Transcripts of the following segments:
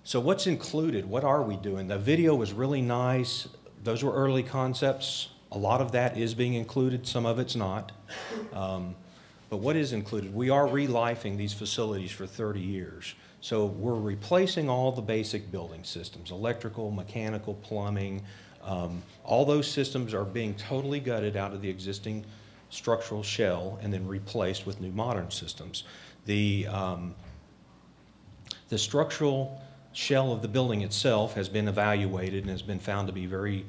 So what's included? What are we doing? The video was really nice. Those were early concepts. A lot of that is being included, some of it's not. But what is included? We are relifing these facilities for 30 years. So we're replacing all the basic building systems, electrical, mechanical, plumbing. All those systems are being totally gutted out of the existing structural shell and then replaced with new modern systems. The structural shell of the building itself has been evaluated and has been found to be very,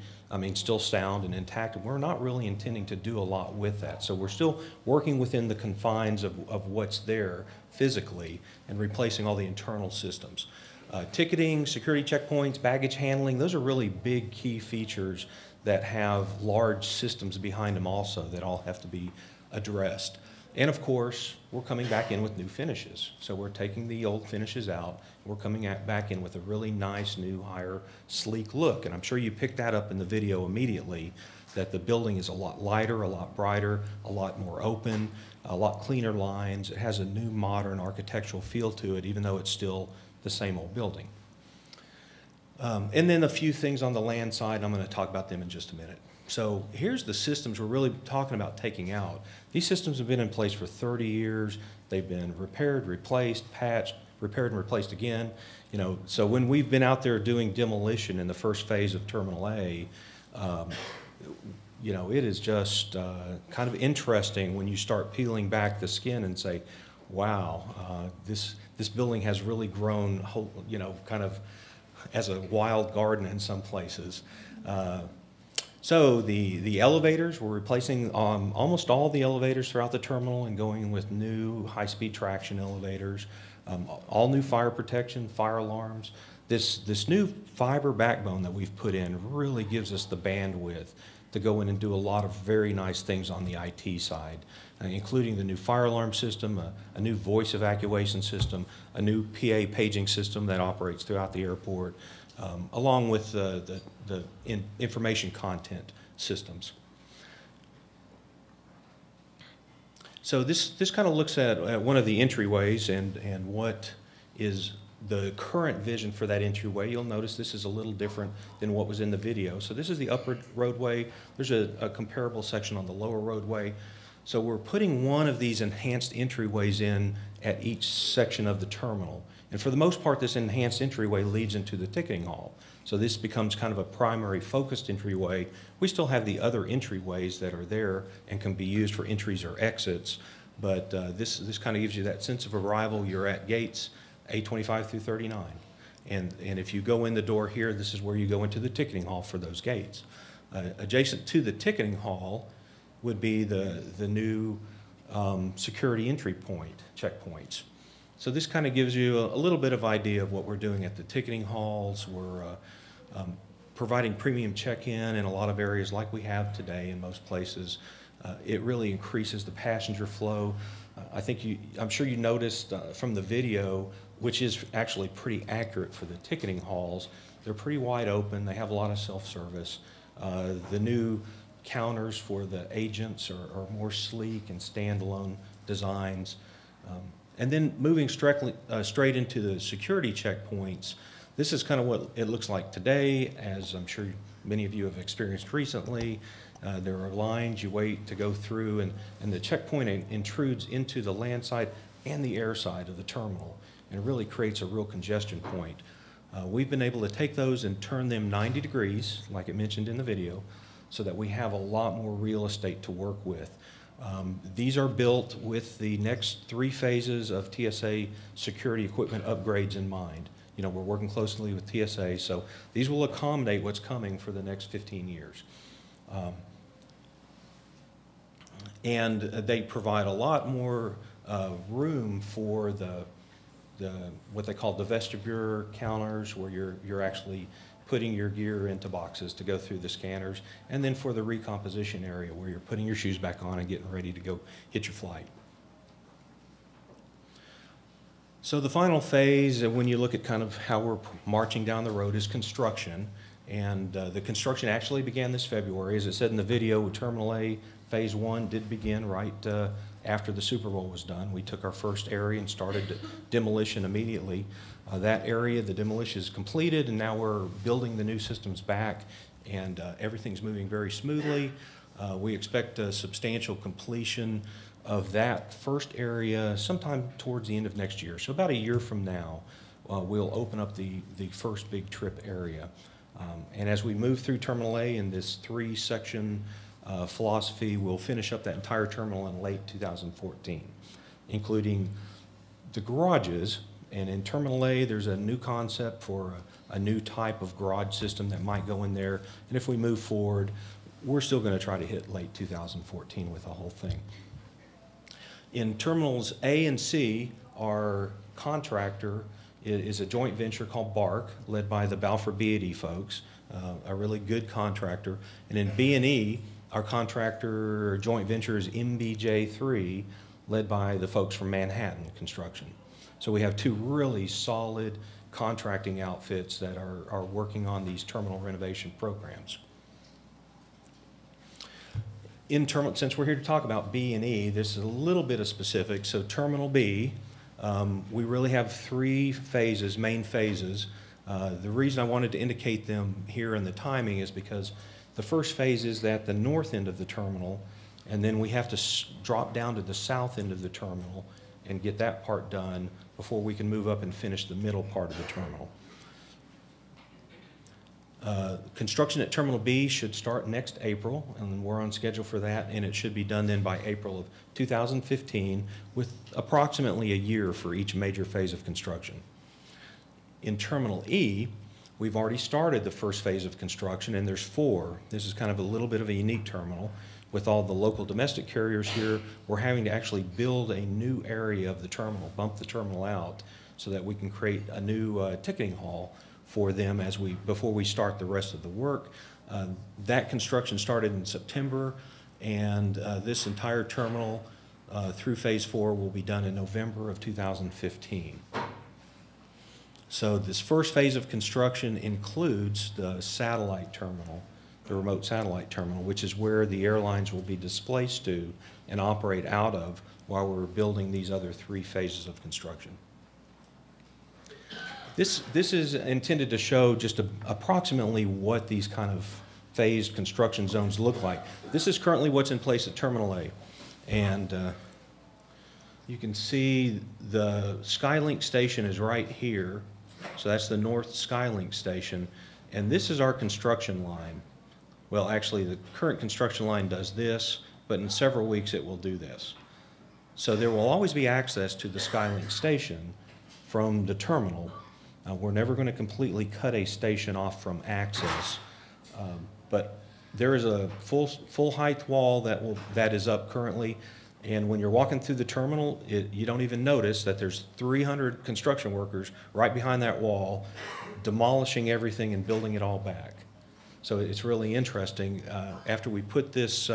still sound and intact. We're not really intending to do a lot with that. So we're still working within the confines of what's there physically and replacing all the internal systems. Ticketing, security checkpoints, baggage handling, those are really big key features that have large systems behind them also that all have to be addressed. And of course, we're coming back in with new finishes. So we're taking the old finishes out, and we're coming back in with a really nice, new, higher, sleek look. And I'm sure you picked that up in the video immediately, that the building is a lot lighter, a lot brighter, a lot more open, a lot cleaner lines. It has a new, modern architectural feel to it, even though it's still the same old building. And then a few things on the land side, and I'm going to talk about them in just a minute. So here's the systems we're really talking about taking out. These systems have been in place for 30 years. They've been repaired, replaced, patched, repaired and replaced again. So when we've been out there doing demolition in the first phase of Terminal A, it is just kind of interesting when you start peeling back the skin and say, wow, this building has really grown, kind of as a wild garden in some places. So the elevators, we're replacing almost all the elevators throughout the terminal and going with new high-speed traction elevators, all new fire protection, fire alarms. This new fiber backbone that we've put in really gives us the bandwidth to go in and do a lot of very nice things on the IT side, including the new fire alarm system, a new voice evacuation system, a new PA paging system that operates throughout the airport, along with the information content systems. So this kind of looks at one of the entryways and what is the current vision for that entryway. You'll notice this is a little different than what was in the video. So this is the upper roadway. There's a comparable section on the lower roadway. So we're putting one of these enhanced entryways in at each section of the terminal. And for the most part, this enhanced entryway leads into the ticketing hall. So this becomes kind of a primary focused entryway. We still have the other entryways that are there and can be used for entries or exits. But this kind of gives you that sense of arrival. You're at gates A25 through 39. And if you go in the door here, this is where you go into the ticketing hall for those gates. Adjacent to the ticketing hall would be the new security entry point, checkpoints. So this kind of gives you a little bit of idea of what we're doing at the ticketing halls. We're providing premium check-in in a lot of areas like we have today in most places. It really increases the passenger flow. I'm sure you noticed from the video, which is actually pretty accurate for the ticketing halls. They're pretty wide open. They have a lot of self-service. The new counters for the agents are more sleek and standalone designs. And then moving straight into the security checkpoints, this is kind of what it looks like today, as I'm sure many of you have experienced recently. There are lines you wait to go through, and the checkpoint intrudes into the land side and the air side of the terminal, and it really creates a real congestion point. We've been able to take those and turn them 90 degrees, like it mentioned in the video, so that we have a lot more real estate to work with. These are built with the next 3 phases of TSA security equipment upgrades in mind. We're working closely with TSA, so these will accommodate what's coming for the next 15 years. And they provide a lot more room for what they call the vestibule counters, where you're actually putting your gear into boxes to go through the scanners, and then for the recomposition area where you're putting your shoes back on and getting ready to go hit your flight. So the final phase, when you look at kind of how we're marching down the road, is construction. And the construction actually began this February. As it said in the video, Terminal A Phase 1 did begin right after the Super Bowl was done. We took our first area and started demolition immediately. That area, the demolition is completed, and now we're building the new systems back, and everything's moving very smoothly. We expect a substantial completion of that first area sometime towards the end of next year. So about a year from now, we'll open up the first big trip area. And as we move through Terminal A in this three-section philosophy, we'll finish up that entire terminal in late 2014, including the garages. And in Terminal A, there's a new concept for a new type of garage system that might go in there. And if we move forward, we're still going to try to hit late 2014 with the whole thing. In Terminals A and C, our contractor is a joint venture called BARC, led by the Balfour Beatty folks, a really good contractor. And in B and E, our contractor joint venture is MBJ3, led by the folks from Manhattan Construction. So we have two really solid contracting outfits that are working on these terminal renovation programs. In terminal, since we're here to talk about B and E, this is a little bit of specifics. So Terminal B, we really have three phases, main phases. The reason I wanted to indicate them here in the timing is because the first phase is at the north end of the terminal, and then we have to drop down to the south end of the terminal and get that part done before we can move up and finish the middle part of the terminal. Construction at Terminal B should start next April, and we're on schedule for that, and it should be done then by April of 2015, with approximately a year for each major phase of construction. In Terminal E, we've already started the first phase of construction, and there's four. This is kind of a little bit of a unique terminal. With all the local domestic carriers here, we're having to actually build a new area of the terminal, bump the terminal out, so that we can create a new ticketing hall for them before we start the rest of the work. That construction started in September, and this entire terminal through phase 4 will be done in November of 2015. So this first phase of construction includes the satellite terminal, the remote satellite terminal, which is where the airlines will be displaced to and operate out of while we're building these other three phases of construction. This is intended to show just approximately what these kind of phased construction zones look like. This is currently what's in place at Terminal A. And you can see the Skylink station is right here. So that's the North Skylink station. And this is our construction line. Well, actually, the current construction line does this, but in several weeks it will do this. So there will always be access to the Skylink station from the terminal. We're never going to completely cut a station off from access, but there is a full height wall that is up currently, and when you're walking through the terminal, you don't even notice that there's 300 construction workers right behind that wall, demolishing everything and building it all back. So it's really interesting. After we put this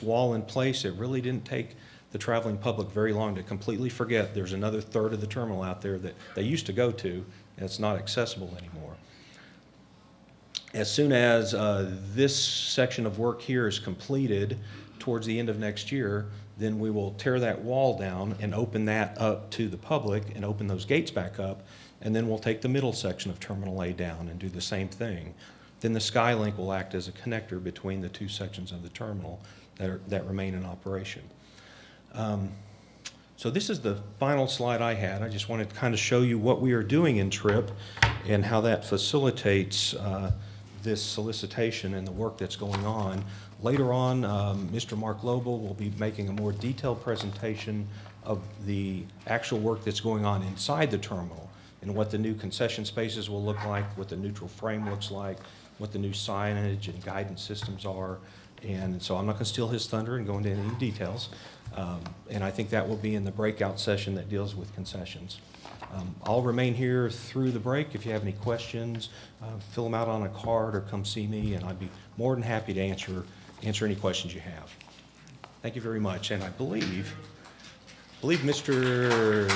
wall in place, it really didn't take the traveling public very long to completely forget there's another third of the terminal out there that they used to go to, and it's not accessible anymore. As soon as this section of work here is completed towards the end of next year, then we will tear that wall down and open that up to the public and open those gates back up, and then we'll take the middle section of Terminal A down and do the same thing. Then the Skylink will act as a connector between the two sections of the terminal that remain in operation. So this is the final slide I had. I just wanted to kind of show you what we are doing in TRIP and how that facilitates this solicitation and the work that's going on. Later on, Mr. Mark Lobel will be making a more detailed presentation of the actual work that's going on inside the terminal and what the new concession spaces will look like, what the neutral frame looks like, what the new signage and guidance systems are. And so I'm not going to steal his thunder and go into any details. And I think that will be in the breakout session that deals with concessions. I'll remain here through the break. If you have any questions, fill them out on a card or come see me, and I'd be more than happy to answer any questions you have. Thank you very much. And I believe Mr.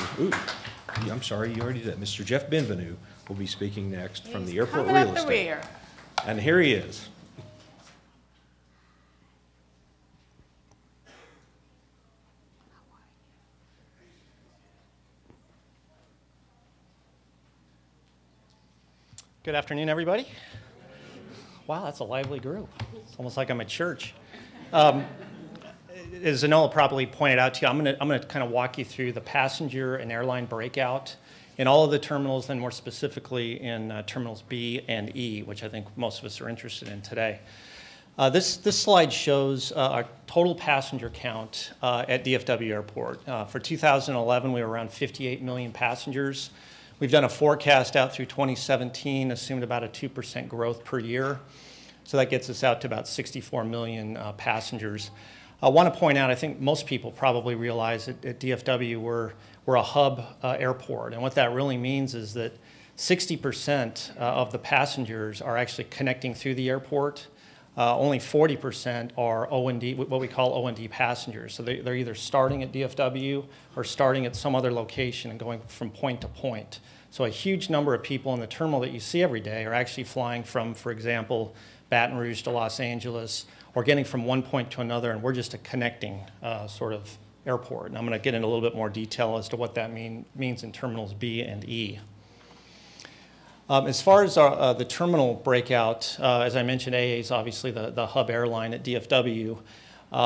I'm sorry, you already did. Mr. Jeff Benvenu will be speaking next from the Airport Real Estate. And here he is. Good afternoon, everybody. Wow, that's a lively group. It's almost like I'm at church. As Enola probably pointed out to you, I'm going to kind of walk you through the passenger and airline breakout in all of the terminals, and more specifically in terminals B and E, which I think most of us are interested in today. This slide shows our total passenger count at DFW Airport. For 2011, we were around 58 million passengers. We've done a forecast out through 2017, assumed about a 2% growth per year. So that gets us out to about 64 million passengers. I want to point out, I think most people probably realize that at DFW we're a hub airport. And what that really means is that 60% of the passengers are actually connecting through the airport. Only 40% are O&D, what we call O&D passengers. So they're either starting at DFW or starting at some other location and going from point to point. So a huge number of people in the terminal that you see every day are actually flying from, for example, Baton Rouge to Los Angeles, or getting from one point to another, and we're just a connecting sort of airport. And I'm going to get into a little bit more detail as to what that means in terminals B and E. As far as the terminal breakout, as I mentioned, AA is obviously the hub airline at DFW.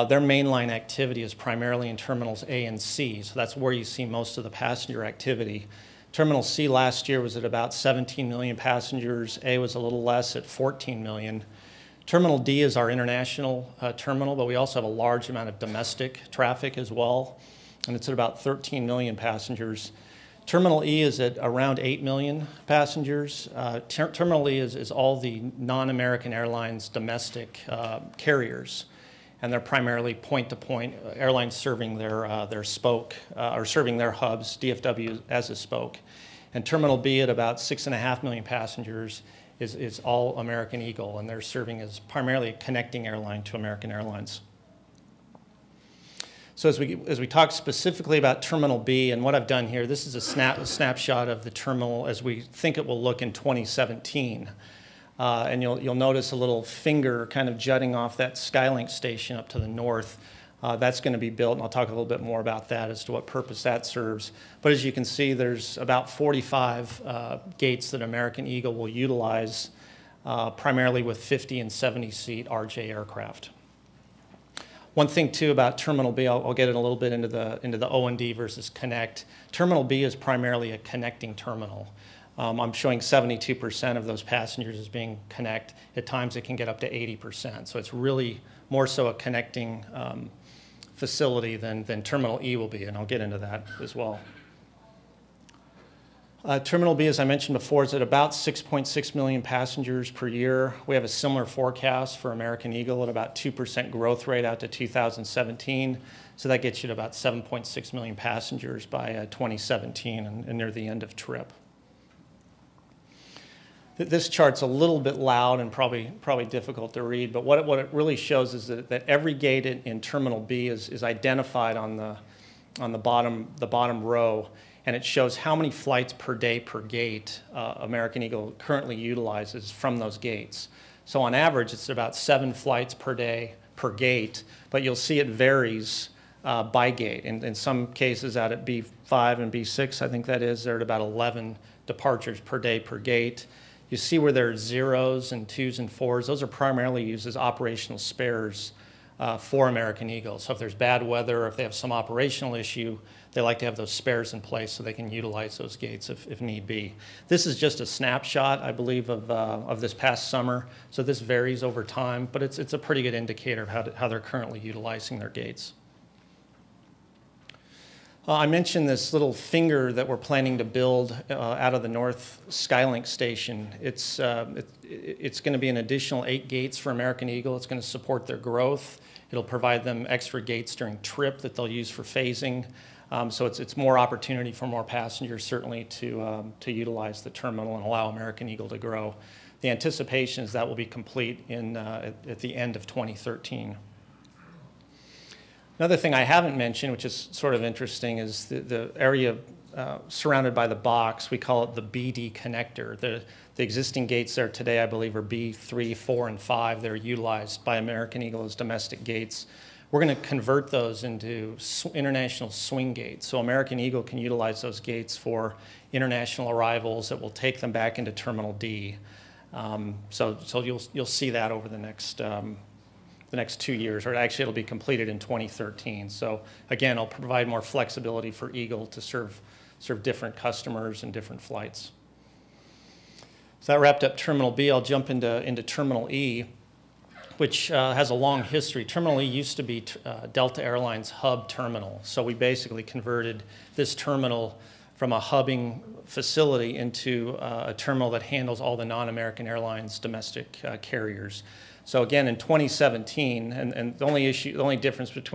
Their mainline activity is primarily in terminals A and C, so that's where you see most of the passenger activity. Terminal C last year was at about 17 million passengers. A was a little less at 14 million. Terminal D is our international terminal, but we also have a large amount of domestic traffic as well, and it's at about 13 million passengers. Terminal E is at around 8 million passengers. Terminal E is all the non-American Airlines domestic carriers, and they're primarily point-to-point airlines serving their spoke, or serving their hubs, DFW as a spoke. And Terminal B at about 6.5 million passengers is all American Eagle, and they're serving as primarily a connecting airline to American Airlines. So as we talk specifically about Terminal B, and what I've done here, this is a snapshot of the terminal as we think it will look in 2017. And you'll notice a little finger kind of jutting off that Skylink station up to the north. That's going to be built, and I'll talk a little bit more about that as to what purpose that serves. But as you can see, there's about 45 gates that American Eagle will utilize, primarily with 50 and 70-seat RJ aircraft. One thing too about Terminal B, I'll get in a little bit into the O&D versus connect. Terminal B is primarily a connecting terminal. I'm showing 72% of those passengers as being connect. At times it can get up to 80%. So it's really more so a connecting facility than Terminal E will be, and I'll get into that as well. Terminal B, as I mentioned before, is at about 6.6 million passengers per year. We have a similar forecast for American Eagle at about 2% growth rate out to 2017. So that gets you to about 7.6 million passengers by 2017 and near the end of trip. This chart's a little bit loud and probably difficult to read, but what it really shows is that every gate in Terminal B is identified on the bottom row, and it shows how many flights per day per gate American Eagle currently utilizes from those gates. So on average, it's about 7 flights per day per gate, but you'll see it varies by gate. In some cases out at B5 and B6, I think that is, they're at about 11 departures per day per gate. You see where there are 0s and 2s and 4s. Those are primarily used as operational spares for American Eagle. So if there's bad weather or if they have some operational issue, they like to have those spares in place so they can utilize those gates if need be. This is just a snapshot, I believe, of this past summer. So this varies over time, but it's a pretty good indicator of how they're currently utilizing their gates. I mentioned this little finger that we're planning to build out of the North Skylink station. It's going to be an additional 8 gates for American Eagle. It's going to support their growth. It'll provide them extra gates during trip that they'll use for phasing. So it's more opportunity for more passengers, certainly, to utilize the terminal and allow American Eagle to grow. The anticipation is that will be complete at the end of 2013. Another thing I haven't mentioned, which is sort of interesting, is the area surrounded by the box. We call it the BD connector. The existing gates there today, I believe, are B3, 4, and 5. They're utilized by American Eagle as domestic gates. we're going to convert those into international swing gates. So American Eagle can utilize those gates for international arrivals that will take them back into Terminal D. So you'll see that over the next 2 years, or actually it'll be completed in 2013. So again, it'll provide more flexibility for Eagle to serve different customers and different flights. So that wrapped up Terminal B. I'll jump into Terminal E, which has a long history. Terminal E used to be Delta Airlines hub terminal. So we basically converted this terminal from a hubbing facility into a terminal that handles all the non-American Airlines domestic carriers. So again, in 2017, and the only difference between